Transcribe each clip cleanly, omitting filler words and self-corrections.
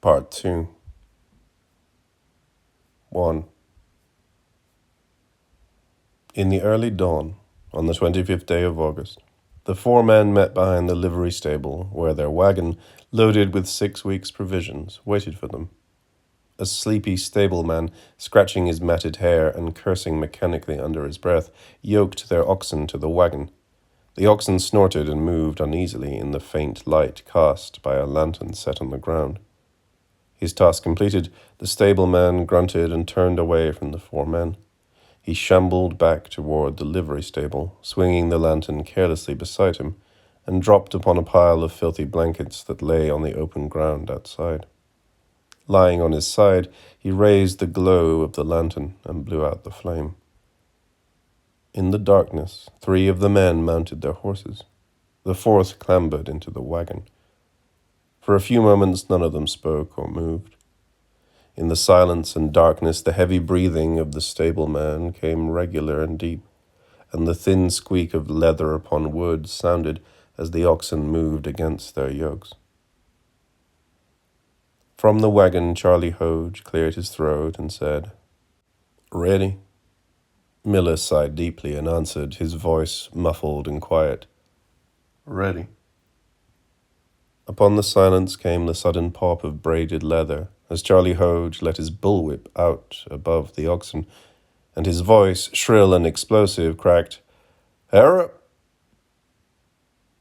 Part 2. 1. In the early dawn, on the 25th day of August, the four men met behind the livery stable, where their wagon, loaded with 6 weeks' provisions, waited for them. A sleepy stableman, scratching his matted hair and cursing mechanically under his breath, yoked their oxen to the wagon. The oxen snorted and moved uneasily in the faint light cast by a lantern set on the ground. His task completed, the stableman grunted and turned away from the four men. He shambled back toward the livery stable, swinging the lantern carelessly beside him, and dropped upon a pile of filthy blankets that lay on the open ground outside. Lying on his side, he raised the glow of the lantern and blew out the flame. In the darkness, 3 of the men mounted their horses. The 4th clambered into the wagon. For a few moments none of them spoke or moved. In the silence and darkness, the heavy breathing of the stableman came regular and deep, and the thin squeak of leather upon wood sounded as the oxen moved against their yokes. From the wagon, Charlie Hodge cleared his throat and said, "Ready?" Miller sighed deeply and answered, his voice muffled and quiet, "Ready." Upon the silence came the sudden pop of braided leather as Charlie Hodge let his bullwhip out above the oxen, and his voice, shrill and explosive, cracked, "Harrop!"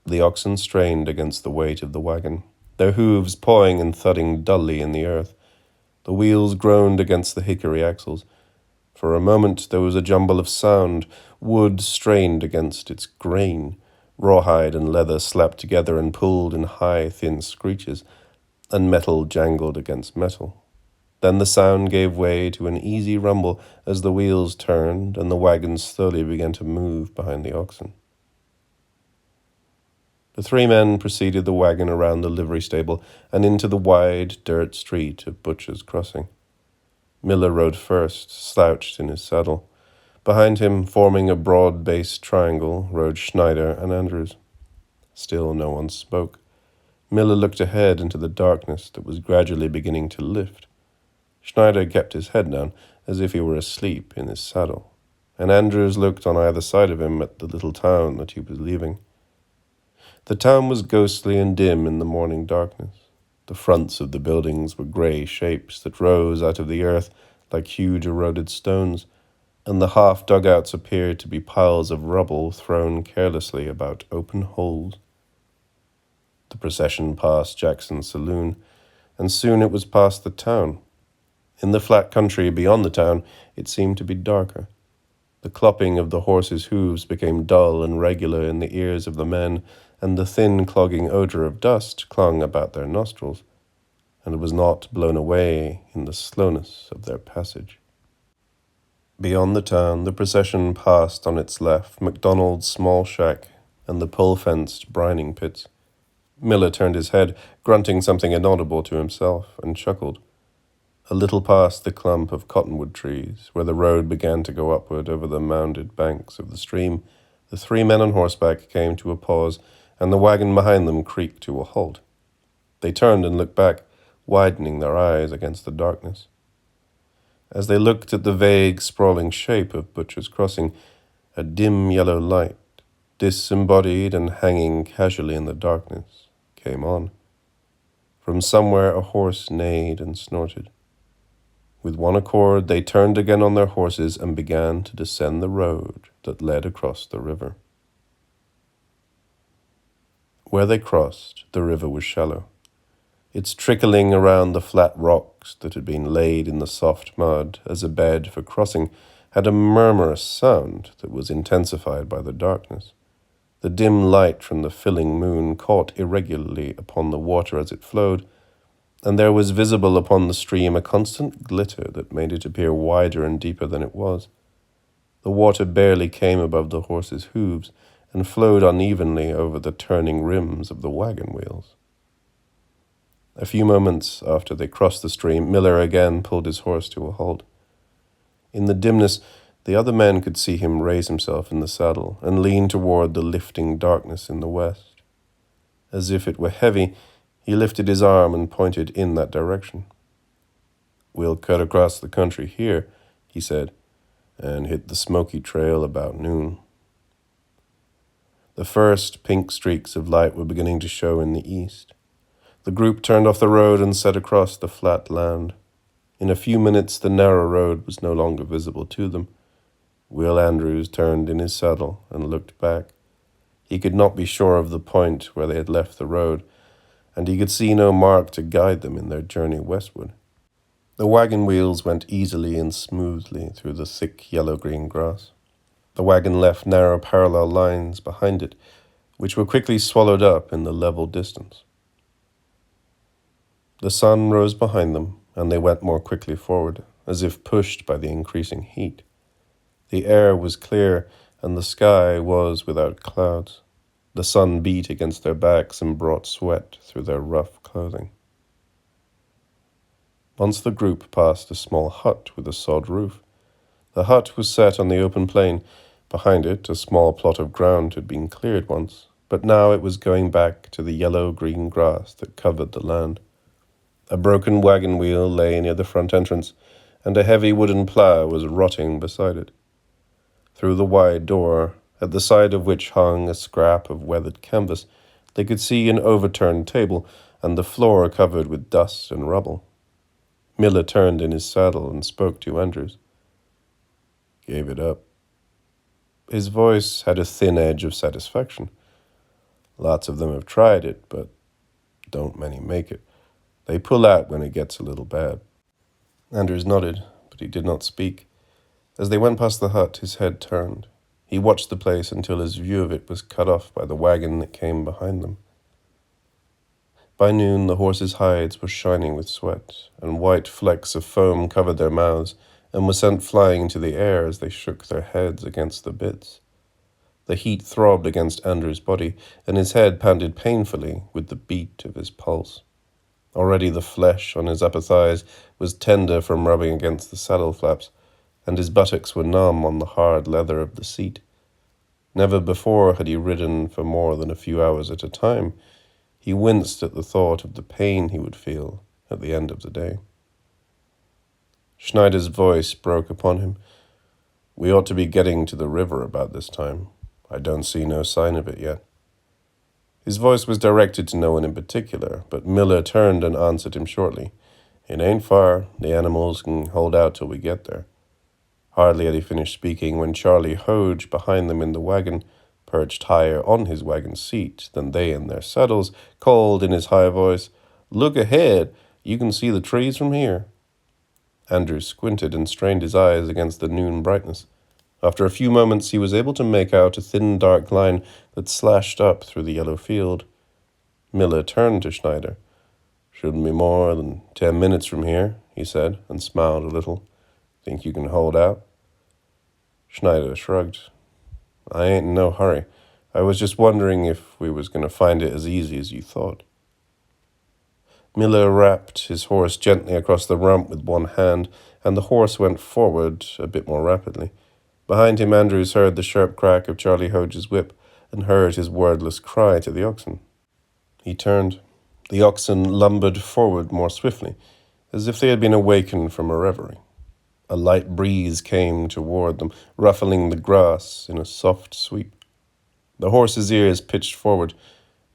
The oxen strained against the weight of the wagon, their hooves pawing and thudding dully in the earth. The wheels groaned against the hickory axles. For a moment there was a jumble of sound. Wood strained against its grain. Rawhide and leather slapped together and pulled in high, thin screeches, and metal jangled against metal. Then the sound gave way to an easy rumble as the wheels turned and the wagon slowly began to move behind the oxen. The 3 men preceded the wagon around the livery stable and into the wide dirt street of Butcher's Crossing. Miller rode first, slouched in his saddle. Behind him, forming a broad-based triangle, rode Schneider and Andrews. Still no one spoke. Miller looked ahead into the darkness that was gradually beginning to lift. Schneider kept his head down, as if he were asleep in his saddle, and Andrews looked on either side of him at the little town that he was leaving. The town was ghostly and dim in the morning darkness. The fronts of the buildings were grey shapes that rose out of the earth like huge eroded stones, and the half-dugouts appeared to be piles of rubble thrown carelessly about open holes. The procession passed Jackson's saloon, and soon it was past the town. In the flat country beyond the town, it seemed to be darker. The clopping of the horses' hooves became dull and regular in the ears of the men, and the thin clogging odor of dust clung about their nostrils, and it was not blown away in the slowness of their passage. Beyond the town, the procession passed on its left MacDonald's small shack and the pole-fenced brining pits. Miller turned his head, grunting something inaudible to himself, and chuckled. A little past the clump of cottonwood trees, where the road began to go upward over the mounded banks of the stream, the 3 men on horseback came to a pause, and the wagon behind them creaked to a halt. They turned and looked back, widening their eyes against the darkness. As they looked at the vague, sprawling shape of Butcher's Crossing, a dim yellow light, disembodied and hanging casually in the darkness, came on. From somewhere a horse neighed and snorted. With one accord they turned again on their horses and began to descend the road that led across the river. Where they crossed, the river was shallow. Its trickling around the flat rocks that had been laid in the soft mud as a bed for crossing had a murmurous sound that was intensified by the darkness. The dim light from the filling moon caught irregularly upon the water as it flowed, and there was visible upon the stream a constant glitter that made it appear wider and deeper than it was. The water barely came above the horses' hooves and flowed unevenly over the turning rims of the wagon wheels. A few moments after they crossed the stream, Miller again pulled his horse to a halt. In the dimness, the other men could see him raise himself in the saddle and lean toward the lifting darkness in the west. As if it were heavy, He lifted his arm and pointed in that direction. "We'll cut across the country here," he said, "and hit the Smoky Trail about noon." The first pink streaks of light were beginning to show in the east. The group turned off the road and set across the flat land. In a few minutes the narrow road was no longer visible to them. Will Andrews turned in his saddle and looked back. He could not be sure of the point where they had left the road, and he could see no mark to guide them in their journey westward. The wagon wheels went easily and smoothly through the thick yellow-green grass. The wagon left narrow parallel lines behind it, which were quickly swallowed up in the level distance. The sun rose behind them, and they went more quickly forward, as if pushed by the increasing heat. The air was clear, and the sky was without clouds. The sun beat against their backs and brought sweat through their rough clothing. Once the group passed a small hut with a sod roof. The hut was set on the open plain. Behind it, a small plot of ground had been cleared once, but now it was going back to the yellow-green grass that covered the land. A broken wagon wheel lay near the front entrance, and a heavy wooden plough was rotting beside it. Through the wide door, at the side of which hung a scrap of weathered canvas, they could see an overturned table and the floor covered with dust and rubble. Miller turned in his saddle and spoke to Andrews. "Gave it up." His voice had a thin edge of satisfaction. "Lots of them have tried it, but don't many make it. They pull out when it gets a little bad." Andrews nodded, but he did not speak. As they went past the hut, his head turned. He watched the place until his view of it was cut off by the wagon that came behind them. By noon, the horses' hides were shining with sweat, and white flecks of foam covered their mouths and were sent flying into the air as they shook their heads against the bits. The heat throbbed against Andrew's body, and his head pounded painfully with the beat of his pulse. Already the flesh on his upper thighs was tender from rubbing against the saddle flaps, and his buttocks were numb on the hard leather of the seat. Never before had he ridden for more than a few hours at a time. He winced at the thought of the pain he would feel at the end of the day. Schneider's voice broke upon him. "We ought to be getting to the river about this time. I don't see no sign of it yet." His voice was directed to no one in particular, but Miller turned and answered him shortly. "It ain't far. The animals can hold out till we get there." Hardly had he finished speaking when Charlie Hodge, behind them in the wagon, perched higher on his wagon seat than they in their saddles, called in his high voice, "Look ahead! You can see the trees from here." Andrew squinted and strained his eyes against the noon brightness. After a few moments he was able to make out a thin dark line that slashed up through the yellow field. Miller turned to Schneider. "Shouldn't be more than 10 minutes from here," he said, and smiled a little. "Think you can hold out?" Schneider shrugged. "I ain't in no hurry. I was just wondering if we was going to find it as easy as you thought." Miller wrapped his horse gently across the rump with one hand, and the horse went forward a bit more rapidly. Behind him, Andrews heard the sharp crack of Charlie Hodge's whip and heard his wordless cry to the oxen. He turned. The oxen lumbered forward more swiftly, as if they had been awakened from a reverie. A light breeze came toward them, ruffling the grass in a soft sweep. The horse's ears pitched forward.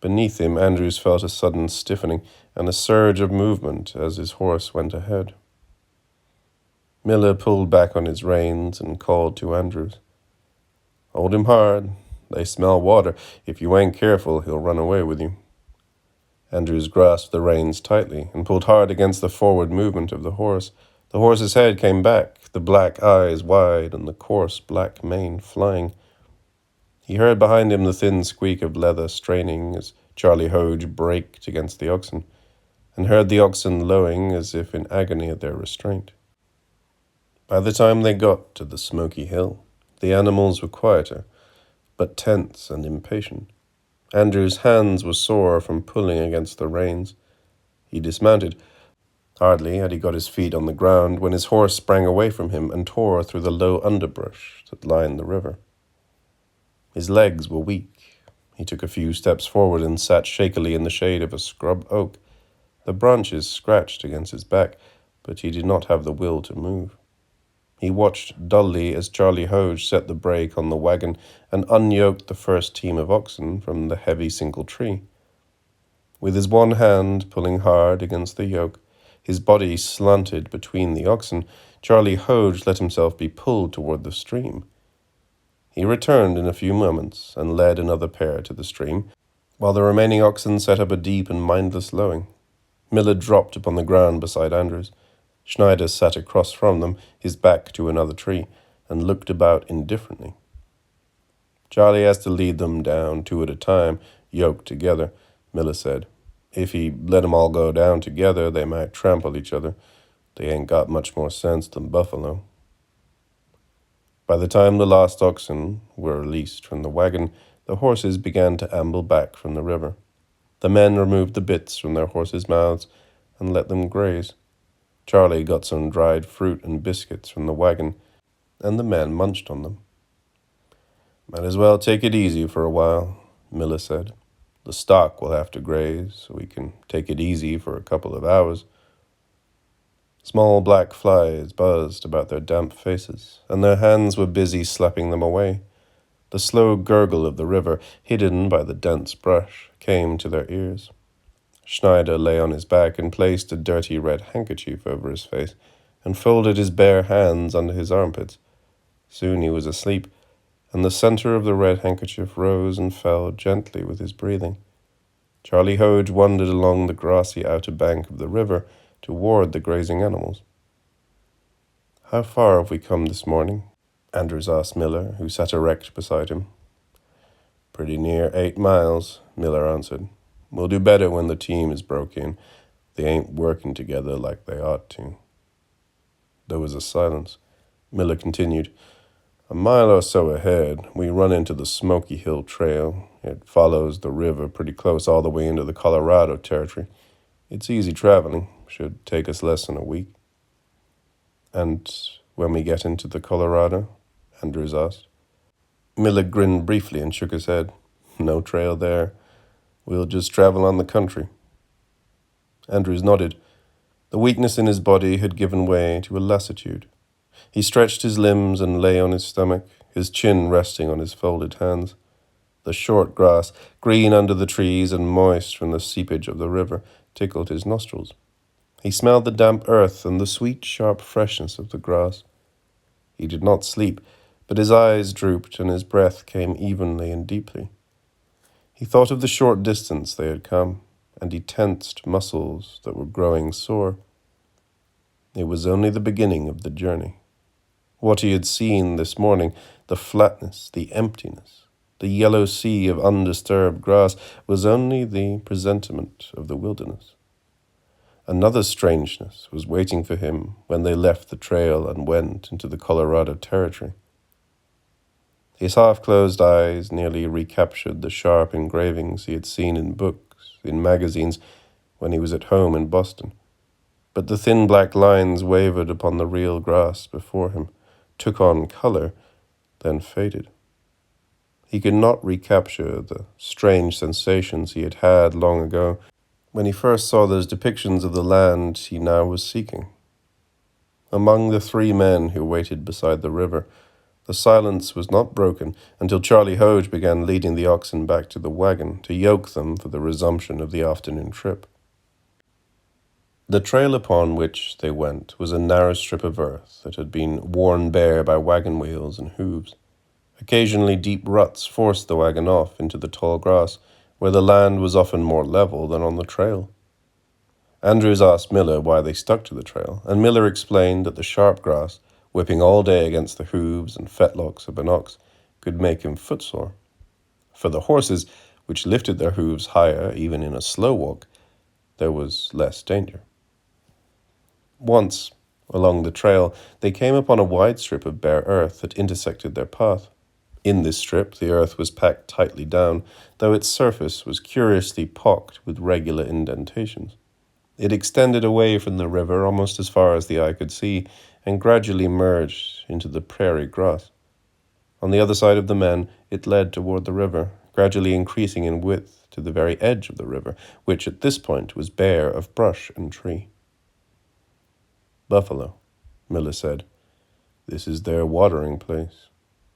Beneath him, Andrews felt a sudden stiffening and a surge of movement as his horse went ahead. Miller pulled back on his reins and called to Andrews. "Hold him hard. They smell water. If you ain't careful, he'll run away with you." Andrews grasped the reins tightly and pulled hard against the forward movement of the horse. The horse's head came back, the black eyes wide and the coarse black mane flying. He heard behind him the thin squeak of leather straining as Charlie Hodge braked against the oxen, and heard the oxen lowing as if in agony at their restraint. By the time they got to the Smoky Hill, the animals were quieter, but tense and impatient. Andrew's hands were sore from pulling against the reins. He dismounted. Hardly had he got his feet on the ground when his horse sprang away from him and tore through the low underbrush that lined the river. His legs were weak. He took a few steps forward and sat shakily in the shade of a scrub oak. The branches scratched against his back, but he did not have the will to move. He watched dully as Charlie Hodge set the brake on the wagon and unyoked the first team of oxen from the heavy single tree. With his one hand pulling hard against the yoke, his body slanted between the oxen, Charlie Hodge let himself be pulled toward the stream. He returned in a few moments and led another pair to the stream, while the remaining oxen set up a deep and mindless lowing. Miller dropped upon the ground beside Andrews. Schneider sat across from them, his back to another tree, and looked about indifferently. Charlie has to lead them down 2 at a time, yoked together, Miller said. If he let 'em all go down together, they might trample each other. They ain't got much more sense than buffalo. By the time the last oxen were released from the wagon, the horses began to amble back from the river. The men removed the bits from their horses' mouths and let them graze. Charlie got some dried fruit and biscuits from the wagon, and the men munched on them. Might as well take it easy for a while, Miller said. The stock will have to graze, so we can take it easy for a couple of hours. Small black flies buzzed about their damp faces, and their hands were busy slapping them away. The slow gurgle of the river, hidden by the dense brush, came to their ears. Schneider lay on his back and placed a dirty red handkerchief over his face and folded his bare hands under his armpits. Soon he was asleep, and the center of the red handkerchief rose and fell gently with his breathing. Charlie Hodge wandered along the grassy outer bank of the river toward the grazing animals. "How far have we come this morning?" Andrews asked Miller, who sat erect beside him. "Pretty near 8 miles, Miller answered. "We'll do better when the team is broke in. They ain't working together like they ought to." There was a silence. Miller continued, "A mile or so ahead, we run into the Smoky Hill Trail. It follows the river pretty close all the way into the Colorado Territory. It's easy traveling. Should take us less than a week." "And when we get into the Colorado?" Andrews asked. Miller grinned briefly and shook his head. "No trail there. We'll just travel on the country." Andrews nodded. The weakness in his body had given way to a lassitude. He stretched his limbs and lay on his stomach, his chin resting on his folded hands. The short grass, green under the trees and moist from the seepage of the river, tickled his nostrils. He smelled the damp earth and the sweet, sharp freshness of the grass. He did not sleep, but his eyes drooped and his breath came evenly and deeply. He thought of the short distance they had come, and he tensed muscles that were growing sore. It was only the beginning of the journey. What he had seen this morning, the flatness, the emptiness, the yellow sea of undisturbed grass, was only the presentiment of the wilderness. Another strangeness was waiting for him when they left the trail and went into the Colorado Territory. His half-closed eyes nearly recaptured the sharp engravings he had seen in books, in magazines, when he was at home in Boston. But the thin black lines wavered upon the real grass before him, took on color, then faded. He could not recapture the strange sensations he had had long ago, when he first saw those depictions of the land he now was seeking. Among the 3 men who waited beside the river, the silence was not broken until Charlie Hodge began leading the oxen back to the wagon to yoke them for the resumption of the afternoon trip. The trail upon which they went was a narrow strip of earth that had been worn bare by wagon wheels and hooves. Occasionally deep ruts forced the wagon off into the tall grass, where the land was often more level than on the trail. Andrews asked Miller why they stuck to the trail, and Miller explained that the sharp grass, whipping all day against the hooves and fetlocks of an ox, could make him footsore. For the horses, which lifted their hooves higher even in a slow walk, there was less danger. Once, along the trail, they came upon a wide strip of bare earth that intersected their path. In this strip, the earth was packed tightly down, though its surface was curiously pocked with regular indentations. It extended away from the river almost as far as the eye could see, and gradually merged into the prairie grass. On the other side of the men, it led toward the river, gradually increasing in width to the very edge of the river, which at this point was bare of brush and tree. "Buffalo," Miller said. "This is their watering place.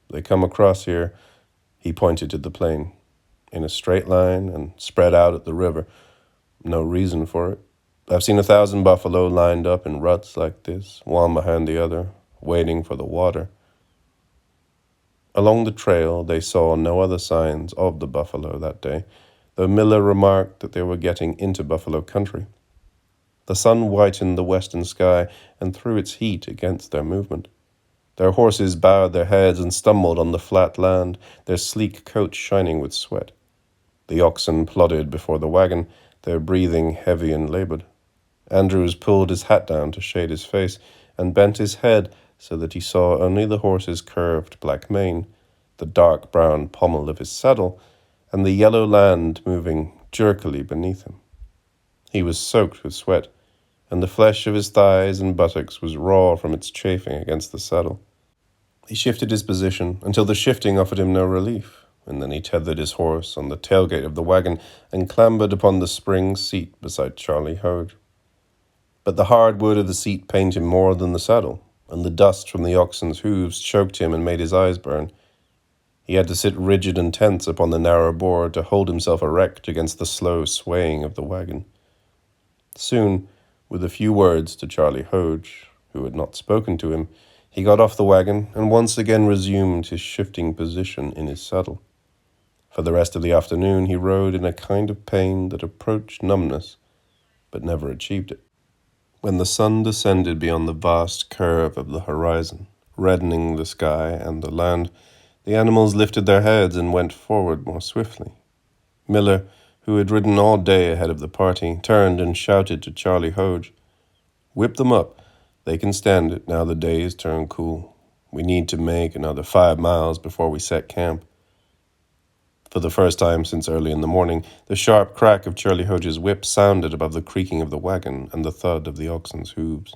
They come across here," he pointed to the plain, "in a straight line and spread out at the river. No reason for it. I've seen 1,000 buffalo lined up in ruts like this, one behind the other, waiting for the water." Along the trail, they saw no other signs of the buffalo that day, though Miller remarked that they were getting into buffalo country. The sun whitened the western sky and threw its heat against their movement. Their horses bowed their heads and stumbled on the flat land, their sleek coats shining with sweat. The oxen plodded before the wagon, their breathing heavy and labored. Andrews pulled his hat down to shade his face and bent his head so that he saw only the horse's curved black mane, the dark brown pommel of his saddle, and the yellow land moving jerkily beneath him. He was soaked with sweat, and the flesh of his thighs and buttocks was raw from its chafing against the saddle. He shifted his position until the shifting offered him no relief, and then he tethered his horse on the tailgate of the wagon and clambered upon the spring seat beside Charlie Hoge. But the hard wood of the seat pained him more than the saddle, and the dust from the oxen's hooves choked him and made his eyes burn. He had to sit rigid and tense upon the narrow board to hold himself erect against the slow swaying of the wagon. Soon, with a few words to Charlie Hoge, who had not spoken to him, he got off the wagon and once again resumed his shifting position in his saddle. For the rest of the afternoon he rode in a kind of pain that approached numbness, but never achieved it. When the sun descended beyond the vast curve of the horizon, reddening the sky and the land, the animals lifted their heads and went forward more swiftly. Miller, who had ridden all day ahead of the party, turned and shouted to Charlie Hoge, "Whip them up. They can stand it now the day is turned cool. We need to make another 5 miles before we set camp." For the first time since early in the morning, the sharp crack of Charlie Hoge's whip sounded above the creaking of the wagon and the thud of the oxen's hooves.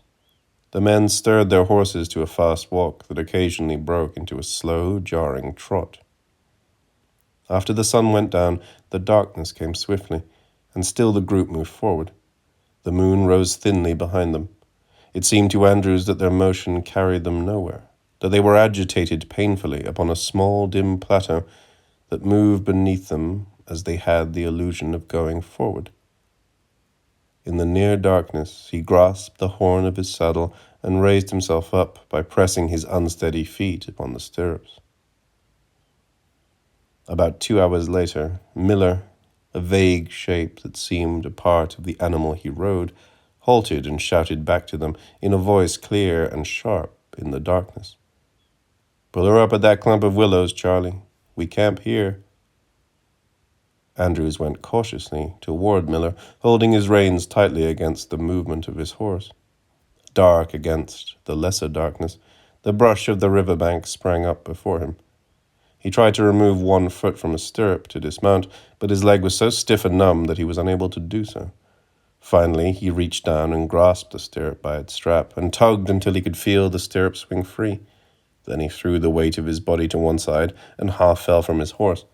The men stirred their horses to a fast walk that occasionally broke into a slow, jarring trot. After the sun went down, the darkness came swiftly, and still the group moved forward. The moon rose thinly behind them. It seemed to Andrews that their motion carried them nowhere, that they were agitated painfully upon a small, dim plateau that moved beneath them as they had the illusion of going forward. In the near darkness, he grasped the horn of his saddle and raised himself up by pressing his unsteady feet upon the stirrups. About 2 hours later, Miller, a vague shape that seemed a part of the animal he rode, halted and shouted back to them in a voice clear and sharp in the darkness. "Pull her up at that clump of willows, Charlie. We camp here." Andrews went cautiously toward Miller, holding his reins tightly against the movement of his horse. Dark against the lesser darkness, the brush of the riverbank sprang up before him. He tried to remove one foot from a stirrup to dismount, but his leg was so stiff and numb that he was unable to do so. Finally, he reached down and grasped the stirrup by its strap and tugged until he could feel the stirrup swing free. Then he threw the weight of his body to one side and half fell from his horse.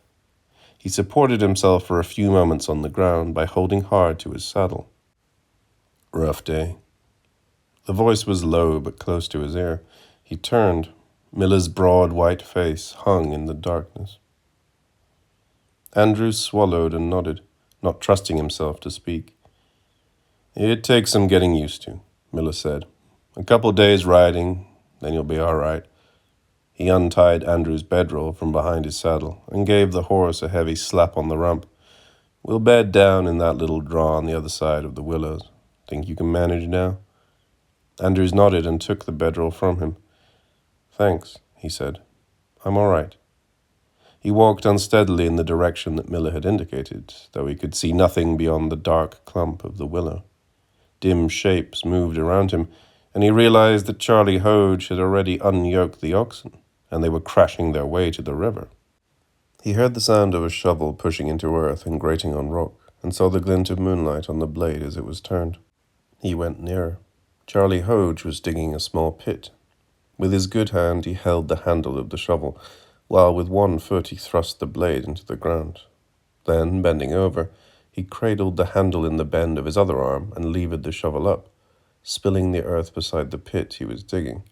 He supported himself for a few moments on the ground by holding hard to his saddle. "Rough day." The voice was low but close to his ear. He turned. Miller's broad white face hung in the darkness. Andrews swallowed and nodded, not trusting himself to speak. "It takes some getting used to," Miller said. "A couple days riding, then you'll be all right." He untied Andrew's bedroll from behind his saddle and gave the horse a heavy slap on the rump. "We'll bed down in that little draw on the other side of the willows. Think you can manage now?" Andrews nodded and took the bedroll from him. "Thanks," he said. "I'm all right." He walked unsteadily in the direction that Miller had indicated, though he could see nothing beyond the dark clump of the willow. Dim shapes moved around him, and he realized that Charlie Hoge had already unyoked the oxen, and they were crashing their way to the river. He heard the sound of a shovel pushing into earth and grating on rock, and saw the glint of moonlight on the blade as it was turned. He went nearer. Charlie Hoge was digging a small pit. With his good hand he held the handle of the shovel, while with one foot he thrust the blade into the ground. Then, bending over, he cradled the handle in the bend of his other arm and levered the shovel up, spilling the earth beside the pit he was digging.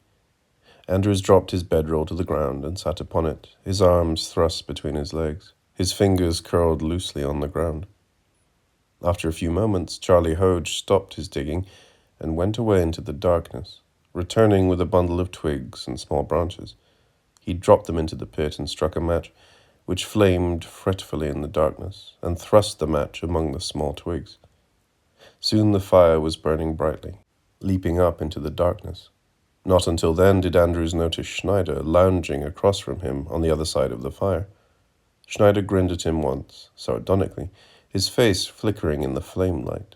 Andrews dropped his bedroll to the ground and sat upon it, his arms thrust between his legs, his fingers curled loosely on the ground. After a few moments, Charlie Hodge stopped his digging and went away into the darkness, returning with a bundle of twigs and small branches. He dropped them into the pit and struck a match, which flamed fretfully in the darkness, and thrust the match among the small twigs. Soon the fire was burning brightly, leaping up into the darkness. Not until then did Andrews notice Schneider lounging across from him on the other side of the fire. Schneider grinned at him once, sardonically, his face flickering in the flame light.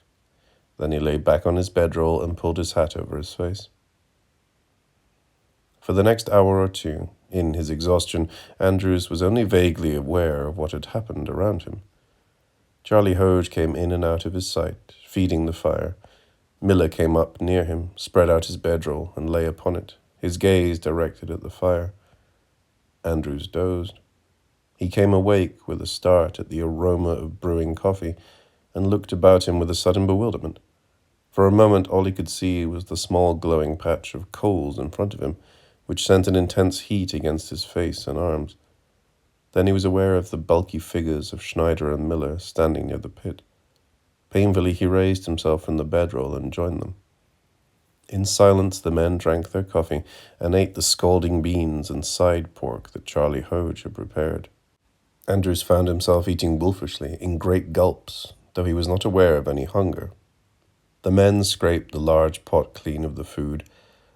Then he lay back on his bedroll and pulled his hat over his face. For the next hour or two, in his exhaustion, Andrews was only vaguely aware of what had happened around him. Charlie Hodge came in and out of his sight, feeding the fire. Miller came up near him, spread out his bedroll, and lay upon it, his gaze directed at the fire. Andrews dozed. He came awake with a start at the aroma of brewing coffee, and looked about him with a sudden bewilderment. For a moment all he could see was the small glowing patch of coals in front of him, which sent an intense heat against his face and arms. Then he was aware of the bulky figures of Schneider and Miller standing near the pit. Painfully he raised himself from the bedroll and joined them. In silence the men drank their coffee and ate the scalding beans and side pork that Charlie Hodge had prepared. Andrews found himself eating wolfishly, in great gulps, though he was not aware of any hunger. The men scraped the large pot clean of the food,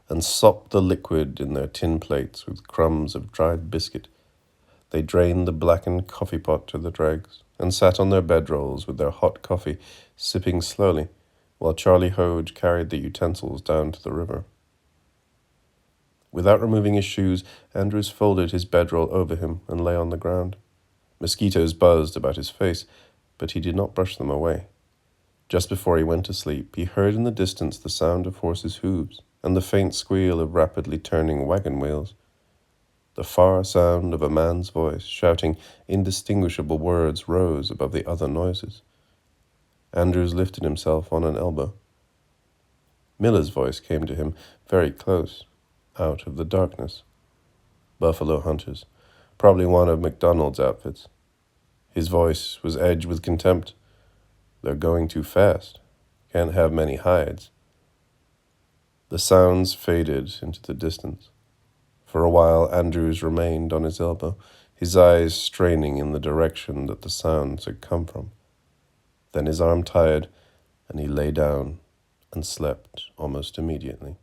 and sopped the liquid in their tin plates with crumbs of dried biscuit. They drained the blackened coffee pot to the dregs, and sat on their bedrolls with their hot coffee, sipping slowly, while Charlie Hodge carried the utensils down to the river. Without removing his shoes, Andrews folded his bedroll over him and lay on the ground. Mosquitoes buzzed about his face, but he did not brush them away. Just before he went to sleep, he heard in the distance the sound of horses' hooves, and the faint squeal of rapidly turning wagon wheels. The far sound of a man's voice shouting indistinguishable words rose above the other noises. Andrews lifted himself on an elbow. Miller's voice came to him very close, out of the darkness. Buffalo hunters, probably one of MacDonald's outfits. His voice was edged with contempt. They're going too fast. Can't have many hides. The sounds faded into the distance. For a while Andrews remained on his elbow, his eyes straining in the direction that the sounds had come from. Then his arm tired, and he lay down and slept almost immediately.